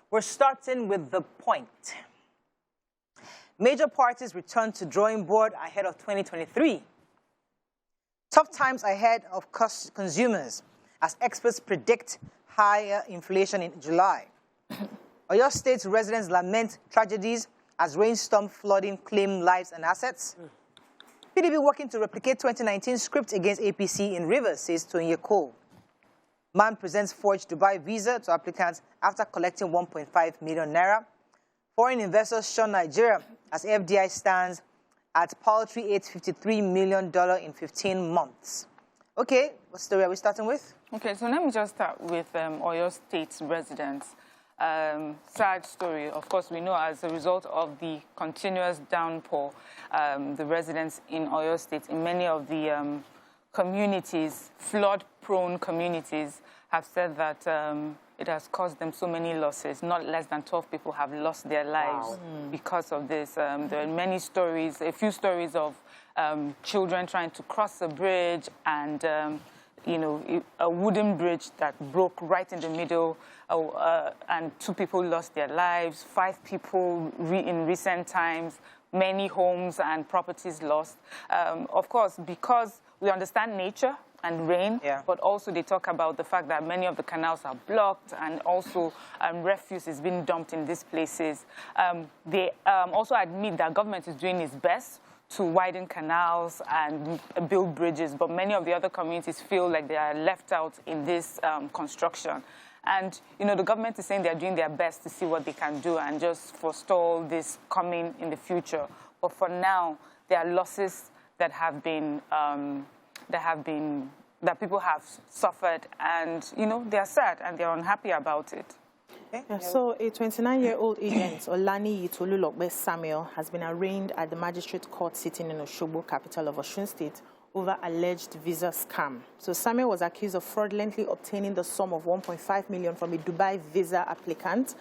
We're starting with the point. Major parties return to drawing board ahead of 2023. Tough times ahead of consumers as experts predict higher inflation in July. Oyo State residents lament tragedies as rainstorm flooding claim lives and assets. PDP working to replicate 2019 script against APC in Rivers, says Tonye Cole. Man presents forged Dubai visa to applicants after collecting 1.5 million naira. Foreign investors shun Nigeria as FDI stands at paltry $853 million in 15 months. Okay, what story are we starting with? Okay, so let me just start with Oyo State residents. Sad story. Of course, we know as a result of the continuous downpour, the residents in Oyo State, in many of the communities, flood-prone communities, have said that it has caused them so many losses. Not less than 12 people have lost their lives because of this. There are many stories, a few stories of children trying to cross a bridge and you know, a wooden bridge that broke right in the middle, and 2 people lost their lives, 5 people in recent times, many homes and properties lost. Of course, because we understand nature and rain, but also they talk about the fact that many of the canals are blocked and also refuse is being dumped in these places. They also admit that government is doing its best to widen canals and build bridges, but many of the other communities feel like they are left out in this construction. And, you know, the government is saying they're doing their best to see what they can do and just forestall this coming in the future. But for now, there are losses that have been, that people have suffered, and, you know, they're sad and they're unhappy about it. Yeah, so a 29-year-old agent, Olani Yitolulokbe Samuel, has been arraigned at the magistrate court sitting in Osogbo, capital of Osun State, over alleged visa scam. So Samuel was accused of fraudulently obtaining the sum of 1.5 million from a Dubai visa applicant,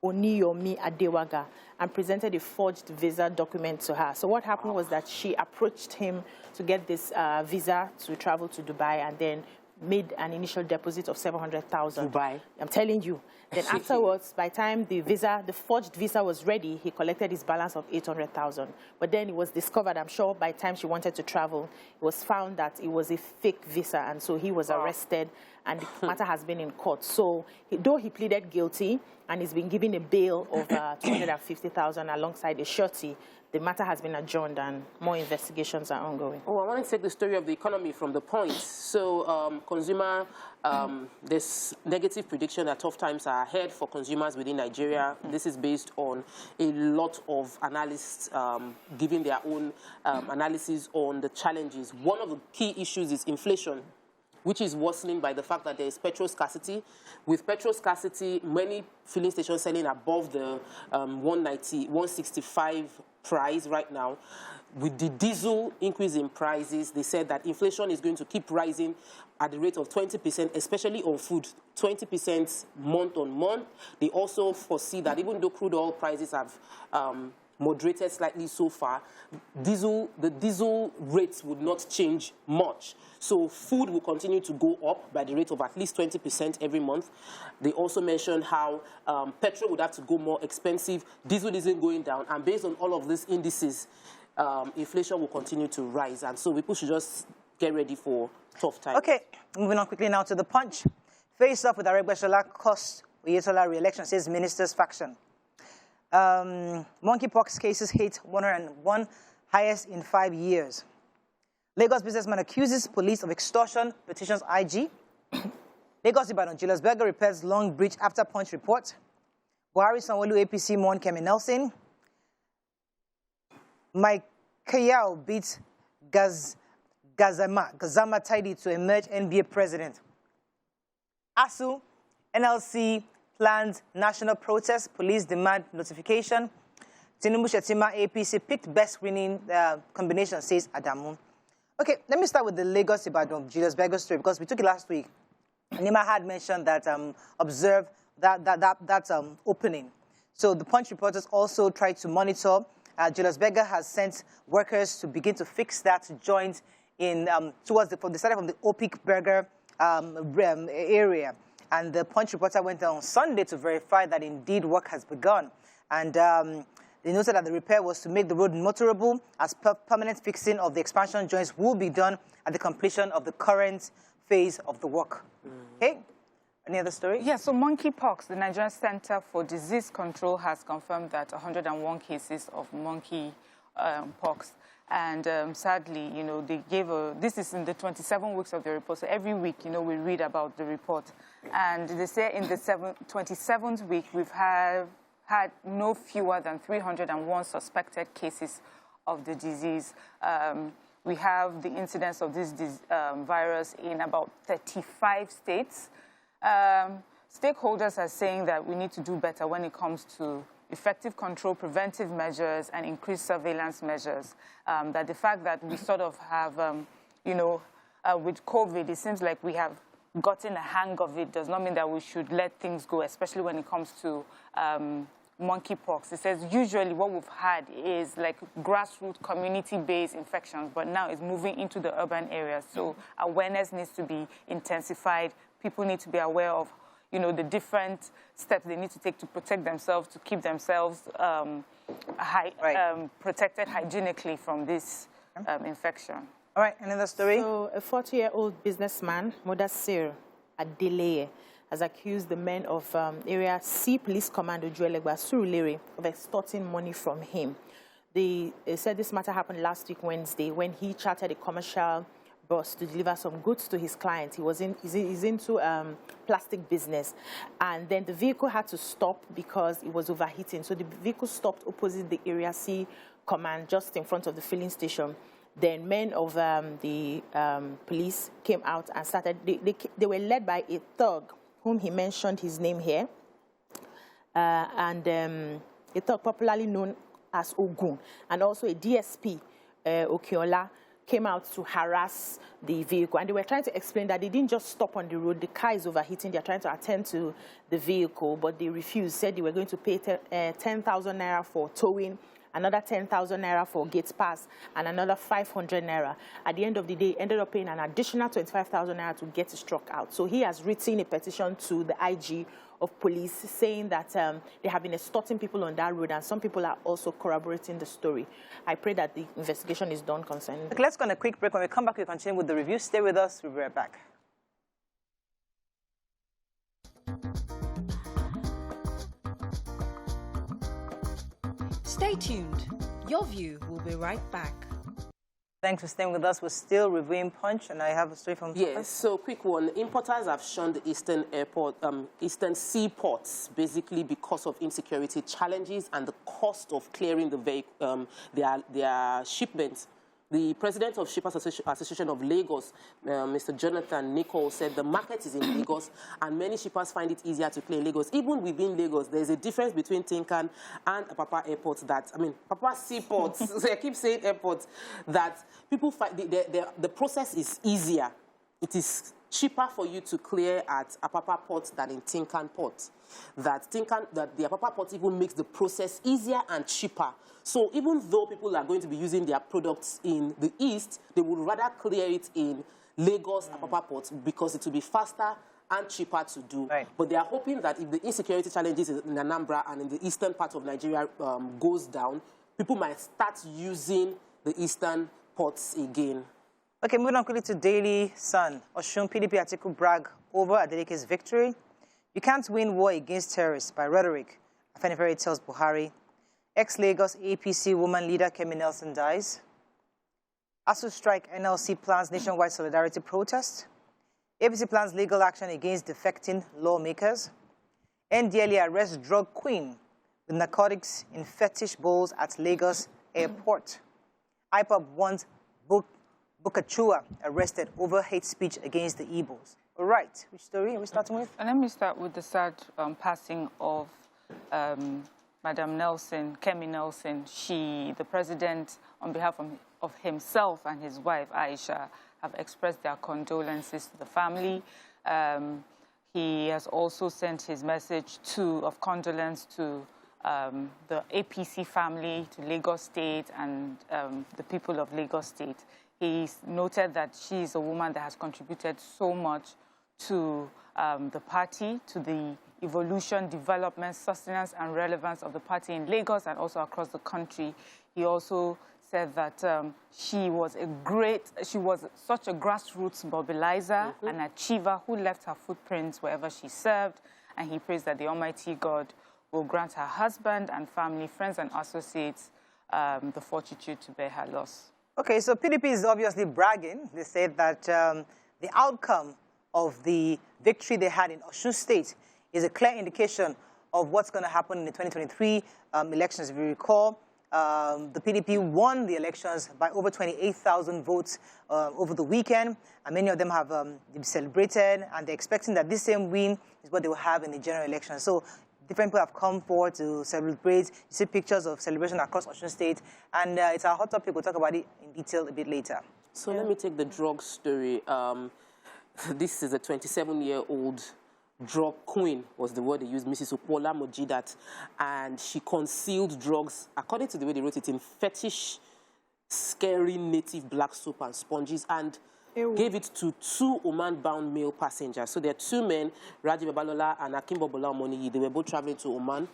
Oniyomi Adewaga, and presented a forged visa document to her. So what happened was that she approached him to get this visa to travel to Dubai, and then made an initial deposit of 700,000. Dubai. I'm telling you. Then afterwards, by the time the forged visa was ready, he collected his balance of 800,000. But then it was discovered, I'm sure, by the time she wanted to travel, it was found that it was a fake visa, and so he was arrested, and the matter has been in court. So though he pleaded guilty and he's been given a bail of 250,000 alongside a surety, the matter has been adjourned and more investigations are ongoing. Oh, I want to take the story of the economy from the point. So this negative prediction that tough times are ahead for consumers within Nigeria. This is based on a lot of analysts giving their own analysis on the challenges. One of the key issues is inflation, which is worsening by the fact that there is petrol scarcity. With petrol scarcity, many filling stations selling above the 190, 165 price right now. With the diesel increase in prices, they said that inflation is going to keep rising at the rate of 20%, especially on food, 20% month on month. They also foresee that even though crude oil prices have moderated slightly so far, the diesel rates would not change much. So food will continue to go up by the rate of at least 20% every month. They also mentioned how petrol would have to go more expensive, diesel isn't going down, and based on all of these indices, inflation will continue to rise. And so people should just get ready for tough times. Okay, moving on quickly now to the Punch. Face off with Aregbesola cost Oyetola re-election, says minister's faction. Monkeypox cases hit 101, highest in 5 years. Lagos businessman accuses police of extortion, petitions IG. Lagos Ibadan Julius Berger repairs long breach after Punch report. Buhari Sanwo-Olu APC mourn Kemi Nelson. Mike Kayao beats Gazama Tidy to emerge NBA president. ASU, NLC plans national protest, police demand notification. Tinubu Shetima APC picked best winning combination, says Adamu. Okay, let me start with the Lagos Ibadan Julius Berger story, because we took it last week. Nima had mentioned that observe that opening. So the Punch reporters also tried to monitor. Julius Berger has sent workers to begin to fix that joint in towards the side from the Opik Berger area. And the Punch reporter went on Sunday to verify that indeed work has begun. And they noted that the repair was to make the road motorable, as permanent fixing of the expansion joints will be done at the completion of the current phase of the work. Okay? Any other story? Yeah, so monkeypox, the Nigerian Center for Disease Control has confirmed that 101 cases of monkeypox. And sadly, you know, they gave this is in the 27 weeks of the report. So every week, you know, we read about the report. And they say in the 27th week, we've had no fewer than 301 suspected cases of the disease. We have the incidence of this virus in about 35 states. Stakeholders are saying that we need to do better when it comes to effective control, preventive measures, and increased surveillance measures. That the fact that we sort of have, you know, with COVID, it seems like we have gotten a hang of it does not mean that we should let things go, especially when it comes to monkeypox. It says usually what we've had is like grassroots community-based infections, but now it's moving into the urban areas. So awareness needs to be intensified. People need to be aware of, you know, the different steps they need to take to protect themselves, to keep themselves protected hygienically from this infection. All right, another story? So a 40-year-old businessman, Modasir Adeleye, has accused the men of Area C Police Commando Juelegba Surulere of extorting money from him. They said this matter happened last week, Wednesday, when he chartered a commercial bus to deliver some goods to his client. He's into plastic business. And then the vehicle had to stop because it was overheating. So the vehicle stopped opposite the Area C Command, just in front of the filling station. Then men of the police came out and started. They were led by a thug, whom he mentioned his name here, and a thug popularly known as Ogun, and also a DSP, Okiola, came out to harass the vehicle. And they were trying to explain that they didn't just stop on the road. The car is overheating. They're trying to attend to the vehicle, but they refused, said they were going to pay 10,000 naira for towing, another 10,000 naira for gate pass, and another 500 naira. At the end of the day, ended up paying an additional 25,000 naira to get his truck out. So he has written a petition to the IG of police saying that they have been extorting people on that road, and some people are also corroborating the story. I pray that the investigation is done concerning. Okay, let's go on a quick break. When we come back, we'll continue with the review. Stay with us. We'll be right back. Stay tuned. Your View will be right back. Thanks for staying with us. We're still reviewing Punch, and I have a story from... Yes, so quick one. Importers have shunned the eastern seaports, basically because of insecurity challenges and the cost of clearing the their shipments. The president of Shippers Association of Lagos, Mr. Jonathan Nichols, said the market is in Lagos and many shippers find it easier to clear in Lagos. Even within Lagos, there's a difference between Tinkan and Apapa airports Apapa seaports, so I keep saying airports, that people find the process is easier. It is cheaper for you to clear at Apapa port than in Tinkan port. That the Apapa port even makes the process easier and cheaper. So even though people are going to be using their products in the east, they would rather clear it in Lagos Apapa port because it will be faster and cheaper to do. Right. But they are hoping that if the insecurity challenges in Anambra and in the eastern part of Nigeria goes down, people might start using the eastern ports again. Okay, moving on quickly to Daily Sun. Osun PDP article brag over Adeleke's victory. You can't win war against terrorists by rhetoric, Afenifere tells Buhari. Ex-Lagos APC woman leader Kemi Nelson dies. ASU strike, NLC plans nationwide solidarity protest. APC plans legal action against defecting lawmakers. NDLA arrests drug queen with narcotics in fetish bowls at Lagos airport. IPOB wants Bukachua arrested over hate speech against the Igbos. All right, which story are we starting with? And let me start with the sad passing of Madam Nelson, Kemi Nelson. The president, on behalf of himself and his wife, Aisha, have expressed their condolences to the family. He has also sent his message of condolence to the APC family, to Lagos State, and the people of Lagos State. He noted that she is a woman that has contributed so much to the party, to the evolution, development, sustenance, and relevance of the party in Lagos and also across the country. He also said that she was such a grassroots mobilizer, an achiever who left her footprints wherever she served, and he prays that the Almighty God will grant her husband and family, friends and associates the fortitude to bear her loss. Okay, so PDP is obviously bragging. They said that the outcome of the victory they had in Osun State is a clear indication of what's going to happen in the 2023 elections. If you recall, the PDP won the elections by over 28,000 votes over the weekend, and many of them have celebrated, and they're expecting that this same win is what they will have in the general election. So different people have come forward to celebrate. You see pictures of celebration across Osun State, and it's a hot topic. We'll talk about it in detail a bit later. So let me take the drug story. This is a 27-year-old drug queen, was the word they used, Mrs. Opola Mojidat, and she concealed drugs, according to the way they wrote it, in fetish, scary native black soap and sponges, and gave it to 2 Oman-bound male passengers. So there are 2 men, Raji Babalola and Akimbo Bola Omoniyi. They were both traveling to Oman,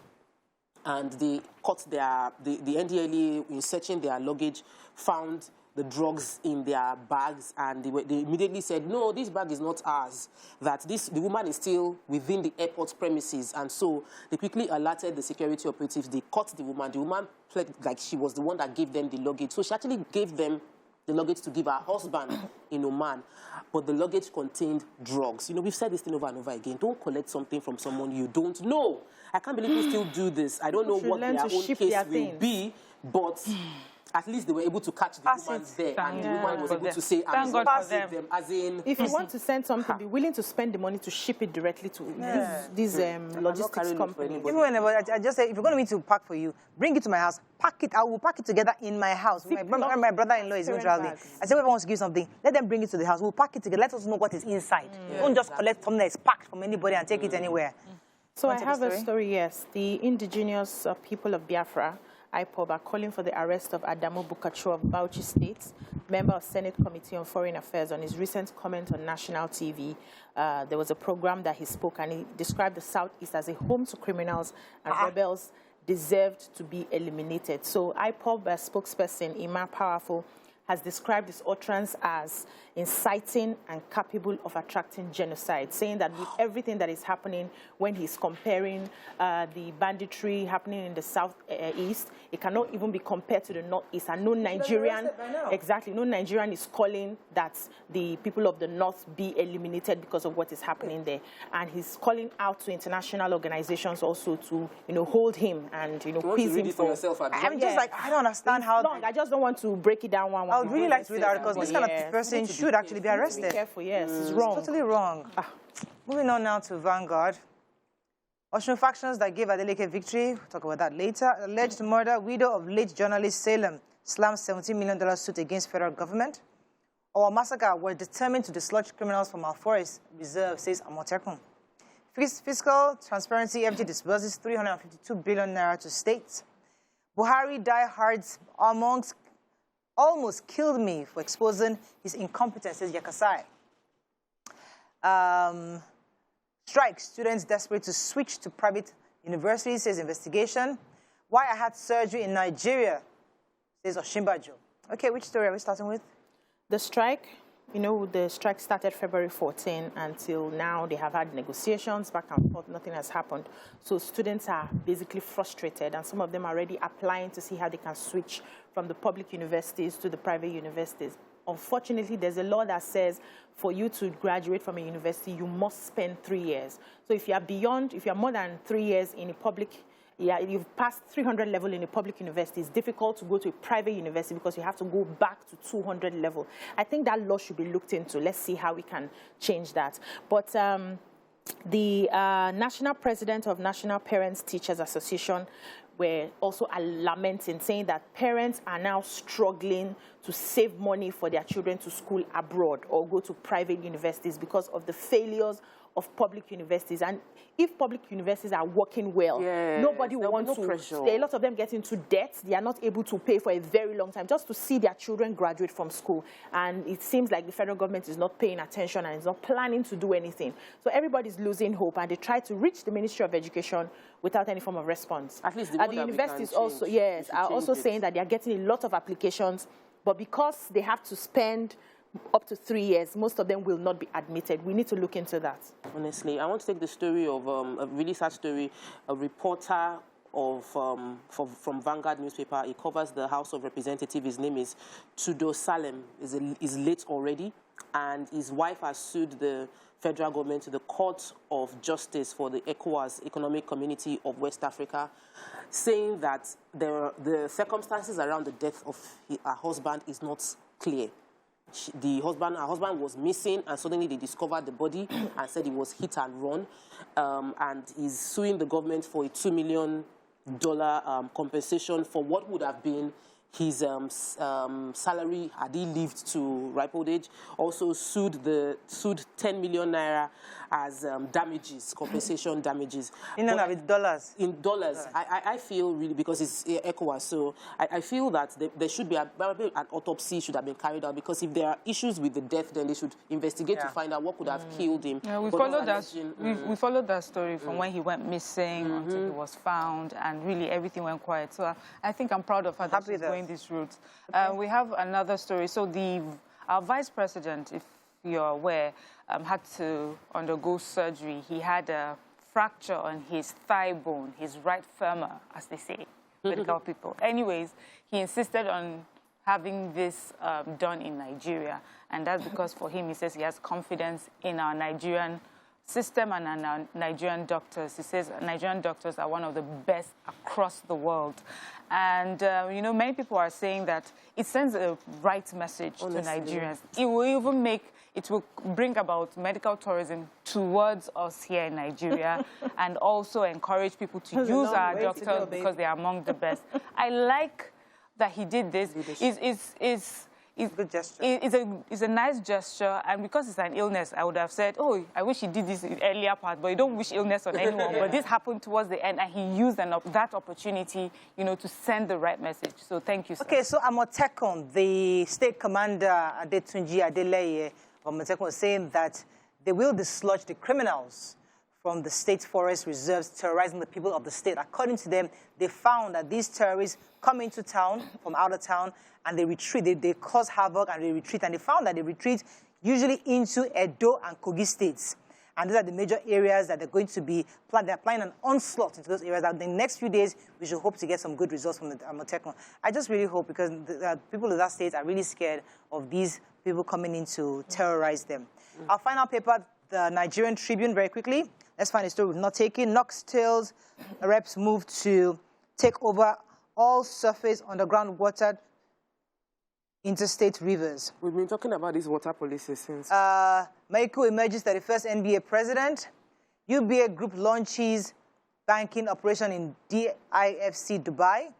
and they caught the NDLEA, in searching their luggage, found the drugs in their bags, and they immediately said, no, this bag is not ours, that the woman is still within the airport premises. And so they quickly alerted the security operatives. They caught the woman. The woman played like she was the one that gave them the luggage. So she actually gave them the luggage to give her husband in Oman. But the luggage contained drugs. You know, we've said this thing over and over again. Don't collect something from someone you don't know. I can't believe people still do this. I don't know what their own case will be, but at least they were able to catch the woman there, and the woman was able to say, Thank God for them. as in... If you want to send something, be willing to spend the money to ship it directly to these logistics companies. Even whenever I just say, if you're going to me to pack for you, bring it to my house, pack it. I will pack it together in my house. My brother-in-law is going traveling. I say, whoever wants to give something, let them bring it to the house. We'll pack it together. Let us know what is inside. Don't just collect something that is packed from anybody and take it anywhere. So I have a story, yes. The indigenous people of Biafra, IPOB, are calling for the arrest of Adamu Bukachu of Bauchi State, member of Senate Committee on Foreign Affairs. On his recent comment on national TV, there was a program that he spoke, and he described the Southeast as a home to criminals, and rebels deserved to be eliminated. So IPOB spokesperson Ima Powerful has described this utterance as inciting and capable of attracting genocide, saying that with everything that is happening, when he's comparing the banditry happening in the southeast, it cannot even be compared to the northeast. And no Nigerian, no Nigerian is calling that the people of the north be eliminated because of what is happening there. And he's calling out to international organizations also to, hold him and, quiz him for yourself. I'm just like, I don't understand how. Long. I just don't want to break it down one. I would really like to read that, because this kind of person should actually be arrested. Be careful, yes, it's wrong. It's totally wrong. Moving on now to Vanguard. Osun factions that gave Adeleke victory, we'll talk about that later. Alleged murder, widow of late journalist Salem slams $17 million suit against federal government. Our massacre were determined to dislodge criminals from our forest reserve, says Amotekun. Fiscal transparency, FG disburses 352 billion naira to states. Buhari diehards amongst almost killed me for exposing his incompetence, says Yakasai. Strike, students desperate to switch to private universities, says investigation. Why I had surgery in Nigeria, says Osinbajo. Okay, which story are we starting with? The strike. The strike started February 14 until now. They have had negotiations back and forth. Nothing has happened. So students are basically frustrated, and some of them are already applying to see how they can switch from the public universities to the private universities. Unfortunately, there's a law that says for you to graduate from a university, you must spend 3 years. So if you're more than 3 years in a public, you've passed 300 level in a public university, it's difficult to go to a private university because you have to go back to 200 level. I think that law should be looked into. Let's see how we can change that. But the national president of National Parents Teachers Association were also lamenting, saying that parents are now struggling to save money for their children to school abroad or go to private universities because of the failures of public universities. And if public universities are working well, nobody will want to. A lot of them get into debt. They are not able to pay for a very long time just to see their children graduate from school. And it seems like the federal government is not paying attention and is not planning to do anything. So everybody's losing hope, and they try to reach the Ministry of Education without any form of response. At least the universities also, are also saying that they are getting a lot of applications, but because they have to spend up to 3 years, most of them will not be admitted. We need to look into that. Honestly, I want to take the story of a really sad story. A reporter from Vanguard newspaper. He covers the House of Representatives. His name is Tudo Salem. He's late already, and his wife has sued the federal government to the Court of Justice for the ECOWAS, Economic Community of West Africa, saying that the circumstances around the death of her husband is not clear. Her husband was missing, and suddenly they discovered the body and said he was hit and run, and he's suing the government for a $2 million compensation for what would have been his salary had he lived to ripe old age. Also sued 10 million naira as damages, compensation damages. With dollars? In dollars. I feel really, because it's ECOWAS, so I feel that there should be an autopsy should have been carried out, because if there are issues with the death, then they should investigate to find out what could have killed him. Yeah, we followed that story from when he went missing until he was found, and really everything went quiet. So I think I'm proud of her that she's going this route. We have another story. So our vice president, if you're aware, had to undergo surgery. He had a fracture on his thigh bone, his right femur, as they say, medical people. Anyways, he insisted on having this done in Nigeria, and that's because for him, he says he has confidence in our Nigerian system and our Nigerian doctors. He says Nigerian doctors are one of the best across the world. And, you know, many people are saying that it sends a right message to Nigerians. It will bring about medical tourism towards us here in Nigeria and also encourage people to use our doctors because they are among the best. I like that he did this. It's good gesture. It's a nice gesture, and because it's an illness, I would have said, oh, I wish he did this in the earlier part, but you don't wish illness on anyone. But this happened towards the end, and he used that opportunity, you know, to send the right message. So thank you, sir. Okay, so Amotekun, the state commander, Adetunji Adeleye of Amotekun, was saying that they will dislodge the criminals from the state forest reserves terrorizing the people of the state. According to them, they found that these terrorists come into town from out of town, and they retreat. They cause havoc and they retreat. And they found that they retreat usually into Edo and Kogi states. And these are the major areas that they're going to be planning. They're planning an onslaught into those areas. And in the next few days, we should hope to get some good results from the Amotekun. I just really hope, because the people of that state are really scared of these people coming in to terrorize them. Our final paper, the Nigerian Tribune, very quickly. Let's find a story we've not taken. Knox-Tales reps move to take over all surface underground water interstate rivers. We've been talking about these water policies since. Maiko emerges 31st NBA president. UBA Group launches banking operation in DIFC Dubai.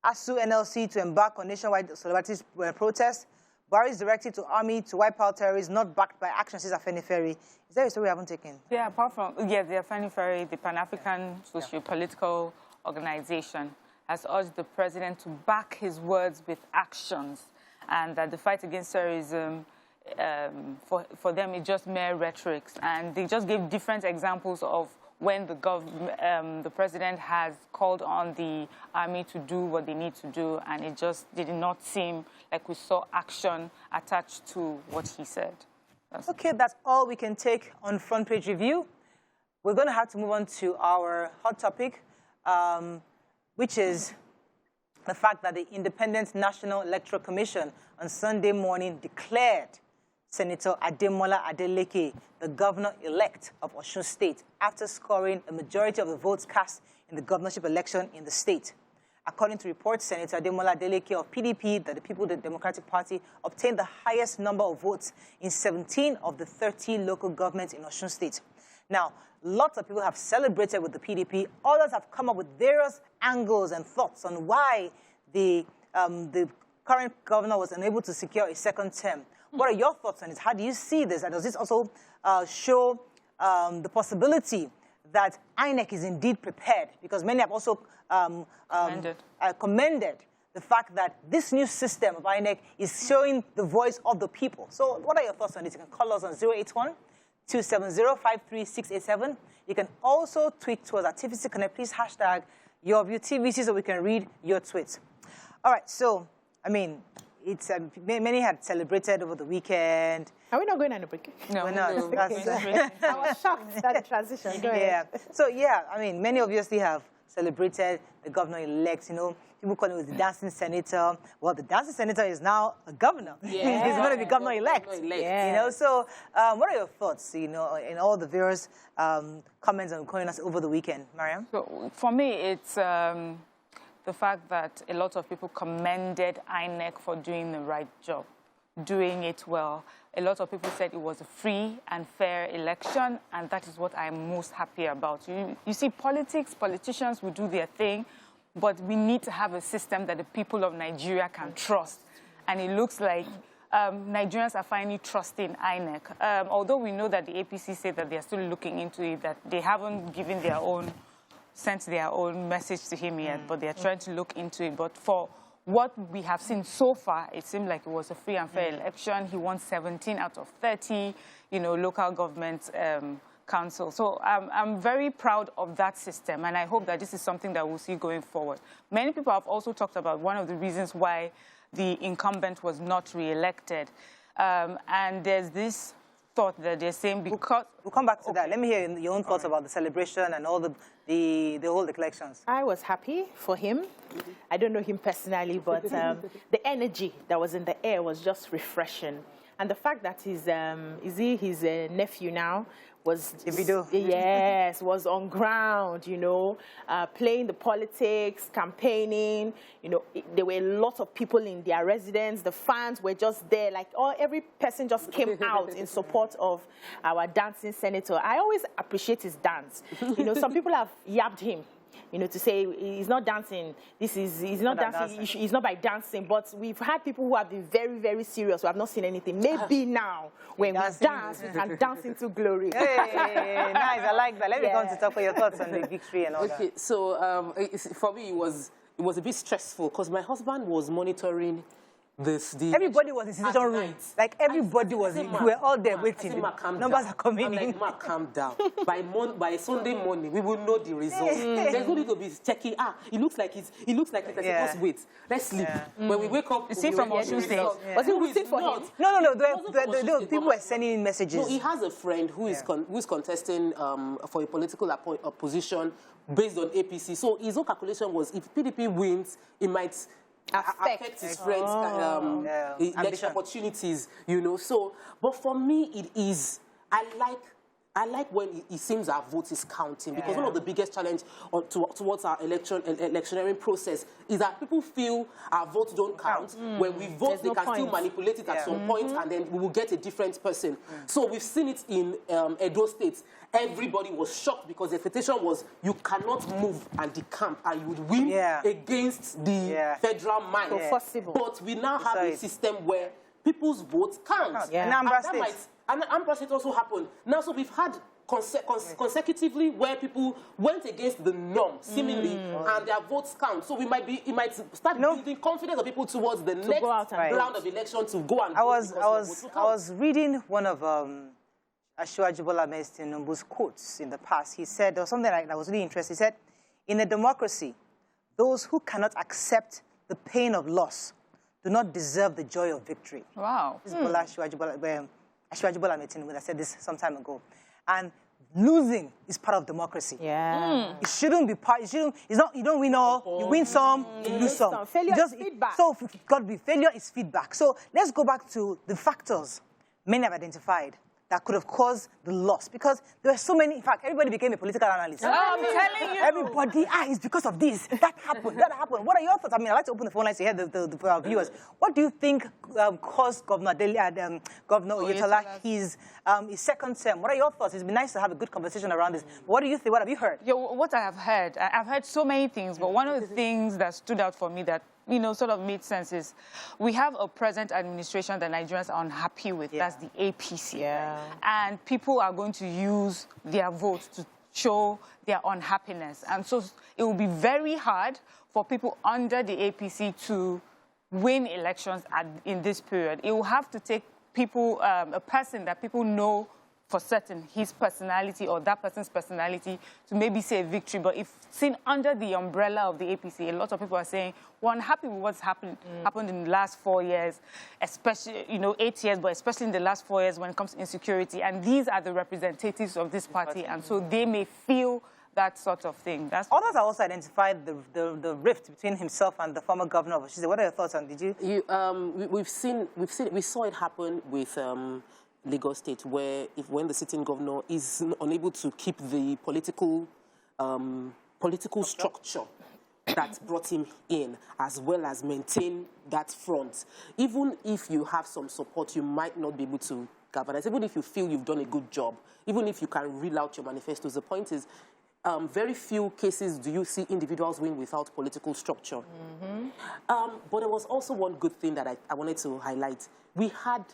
ASU NLC to embark on nationwide solidarity protest. Buhari's directive to army to wipe out terrorists not backed by action, says Afenifere. Is there a story we haven't taken? Yeah, apart from, the Afenifere, the Pan-African Socio-Political Organization, has urged the president to back his words with actions, and that the fight against terrorism, for them, is just mere rhetoric. And they just gave different examples of when the president has called on the army to do what they need to do, and it just did not seem like we saw action attached to what he said. Okay, that's all we can take on Front Page Review. We're going to have to move on to our hot topic, which is the fact that the Independent National Electoral Commission on Sunday morning declared Senator Ademola Adeleke the governor-elect of Osun State after scoring a majority of the votes cast in the governorship election in the state. According to reports, Senator Ademola Adeleke of PDP, the People Democratic Party, obtained the highest number of votes in 17 of the 30 local governments in Osun State. Now, lots of people have celebrated with the PDP. Others have come up with various angles and thoughts on why the current governor was unable to secure a second term. What are your thoughts on this? How do you see this? And does this also show the possibility that INEC is indeed prepared, because many have also commended the fact that this new system of INEC is showing the voice of the people. So what are your thoughts on this? You can call us on 081-270-53687. You can also tweet to us at TVC Connect. Please hashtag YourViewTVC so we can read your tweets. All right, so, I mean, it's many had celebrated over the weekend. Are we not going on a break? No, we're not. I was shocked at the transition. Go ahead. So, yeah, I mean, many obviously have celebrated the governor-elect, you know. People call him the dancing senator. Well, the dancing senator is now a governor. Yeah. He's going to be governor-elect. Yeah. You know, so what are your thoughts, you know, in all the various comments on calling us over the weekend, Mariam? So, for me, it's the fact that a lot of people commended INEC for doing the right job, doing it well. A lot of people said it was a free and fair election, and that is what I'm most happy about. You see, politicians will do their thing, but we need to have a system that the people of Nigeria can trust. And it looks like Nigerians are finally trusting INEC. Although we know that the APC say that they're still looking into it, that they haven't given their own, sent their own message to him yet, but they're trying to look into it. But for what we have seen so far, it seemed like it was a free and fair election. He won 17 out of 30, you know, local government council. So I'm very proud of that system, and I hope that this is something that we'll see going forward. Many people have also talked about one of the reasons why the incumbent was not re-elected. And there's this thought that they're saying because... We'll come back to that. Let me hear your own thoughts about the celebration and all the whole elections. I was happy for him. I don't know him personally, but the energy that was in the air was just refreshing. And the fact that his nephew now was... Yes, was on ground, you know, playing the politics, campaigning. You know, there were a lot of people in their residence. The fans were just there. Like, every person just came out in support of our dancing senator. I always appreciate his dance. You know, some people have yabbed him, you know, to say he's not dancing. He's not dancing. He's not by dancing. But we've had people who have been very, very serious who have not seen anything. Maybe now, when we dance, we can dance into glory. Hey, nice. I like that. Let me come to talk for your thoughts on the victory and all that. Okay, so for me, it was a bit stressful because my husband was monitoring everybody was in situation room. Like everybody we were all there waiting. Numbers are coming in. Mark, calm down. By Sunday morning, we will know the results. There's no need to be checking. It looks like it's just wait. Let's sleep. When we wake up, you see from Osun State. Was it waiting for him? No. People were sending in messages. No, he has a friend who is contesting for a political opposition based on APC. So his own calculation was if PDP wins, it might affect his friends' election opportunities, you know. So, but for me, it is, I like when it seems our vote is counting, because one of the biggest challenge towards our electioneering process is that people feel our votes don't count. When we vote, they can still manipulate it at some point, and then we will get a different person. So we've seen it in Edo State. Everybody was shocked because the expectation was you cannot move and decamp and you would win against the federal mind. But we now have a system where people's votes count. And Ambra State also happened. Now, so we've had consecutively where people went against the norm, seemingly, and their votes count. So it might start building confidence of people towards the next round of election to go and vote. I was reading one of Asiwaju Bola Ahmed Tinubu's quotes in the past. He said, there was something like that was really interesting. He said, in a democracy, those who cannot accept the pain of loss do not deserve the joy of victory. Wow. This is Asiwaju Bola Ahmed Tinubu that said this some time ago. And losing is part of democracy. It shouldn't be part. It's not. You don't win all. You win some. You lose some. Failure is feedback. So failure is feedback. So let's go back to the factors many have identified that could have caused the loss, because there were so many. In fact, everybody became a political analyst. I'm telling you. Everybody, it's because of this. That happened. What are your thoughts? I mean, I'd like to open the phone lines to hear the viewers. What do you think caused Governor Oyetola his second term? What are your thoughts? It's been nice to have a good conversation around this. What do you think? What have you heard? What I have heard, I've heard so many things, but one of the things that stood out for me that sort of made sense is we have a present administration that Nigerians are unhappy with. Yeah. That's the APC. Yeah. And people are going to use their votes to show their unhappiness. And so it will be very hard for people under the APC to win elections in this period. It will have to take people, a person that people know for certain, his personality or that person's personality, to maybe say a victory. But if seen under the umbrella of the APC, a lot of people are saying, we're unhappy with what's happened in the last 4 years, especially, 8 years, but especially in the last 4 years when it comes to insecurity. And these are the representatives of this party, and so they may feel that sort of thing. Others have also identified the rift between himself and the former governor of Osun. What are your thoughts on? Did you? We saw it happen with Lagos State, where when the sitting governor is unable to keep the political structure that brought him in, as well as maintain that front, even if you have some support, you might not be able to galvanize. Even if you feel you've done a good job, even if you can reel out your manifestos, the point is, very few cases do you see individuals win without political structure. But there was also one good thing that I wanted to highlight. We had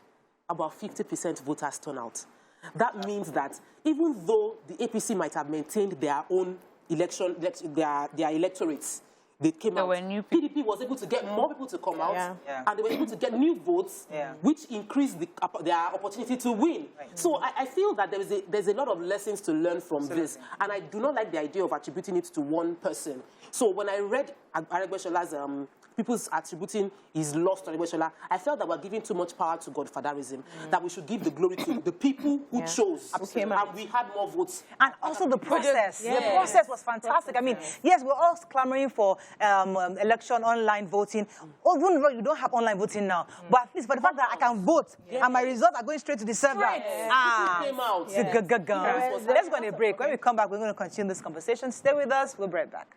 about 50% voters turnout. That means that even though the APC might have maintained their own their electorates, they came out. PDP was able to get more people to come out, and they were able to get new votes, which increased their opportunity to win. Right. So I feel that there's a lot of lessons to learn from this, and I do not like the idea of attributing it to one person. So when I read Aregbesol's people's attributing his loss to Aregbesola, I felt that we're giving too much power to Godfatherism, that we should give the glory to the people who chose, and we had more votes. And also the process. The process was fantastic. I mean, yes, we're all clamoring for election online voting. Even though you don't have online voting now, but at least for the fact that I can vote and my results are going straight to the server. Came out. Let's go on a break. When we come back, we're going to continue this conversation. Stay with us. We'll be right back.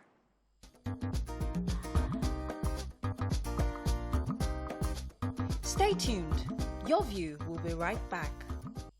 Stay tuned. Your View will be right back.